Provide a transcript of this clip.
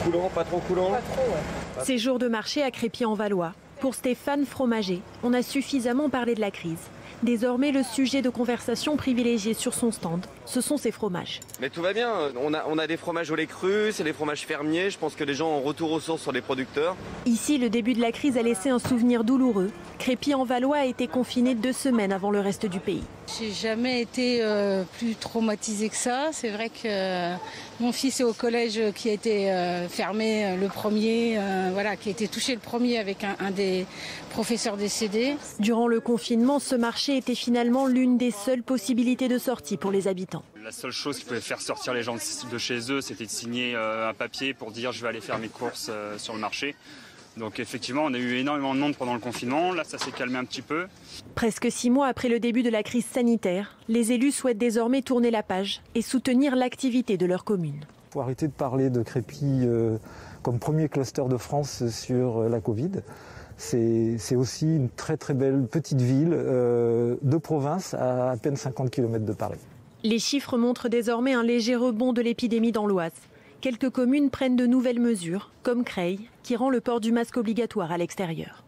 coulant, pas trop coulant? Pas trop, ouais. Pas Ces jours de marché à Crépy-en-Valois. Pour Stéphane Fromager, on a suffisamment parlé de la crise. Désormais, le sujet de conversation privilégié sur son stand, ce sont ses fromages. Mais tout va bien, on a des fromages au lait cru, c'est des fromages fermiers, je pense que les gens ont retour aux sources sur les producteurs. Ici, le début de la crise a laissé un souvenir douloureux. Crépy-en-Valois a été confiné 2 semaines avant le reste du pays. J'ai jamais été plus traumatisée que ça. C'est vrai que mon fils est au collège qui a été fermé le premier, qui a été touché le premier avec un des professeurs décédés. Durant le confinement, ce marché était finalement l'une des seules possibilités de sortie pour les habitants. La seule chose qui pouvait faire sortir les gens de chez eux, c'était de signer un papier pour dire je vais aller faire mes courses sur le marché. Donc effectivement, on a eu énormément de monde pendant le confinement. Là, ça s'est calmé un petit peu. Presque 6 mois après le début de la crise sanitaire, les élus souhaitent désormais tourner la page et soutenir l'activité de leur commune. Il faut arrêter de parler de Crépy comme premier cluster de France sur la Covid. C'est aussi une très très belle petite ville de province à peine 50 km de Paris. Les chiffres montrent désormais un léger rebond de l'épidémie dans l'Oise. Quelques communes prennent de nouvelles mesures, comme Creil, qui rend le port du masque obligatoire à l'extérieur.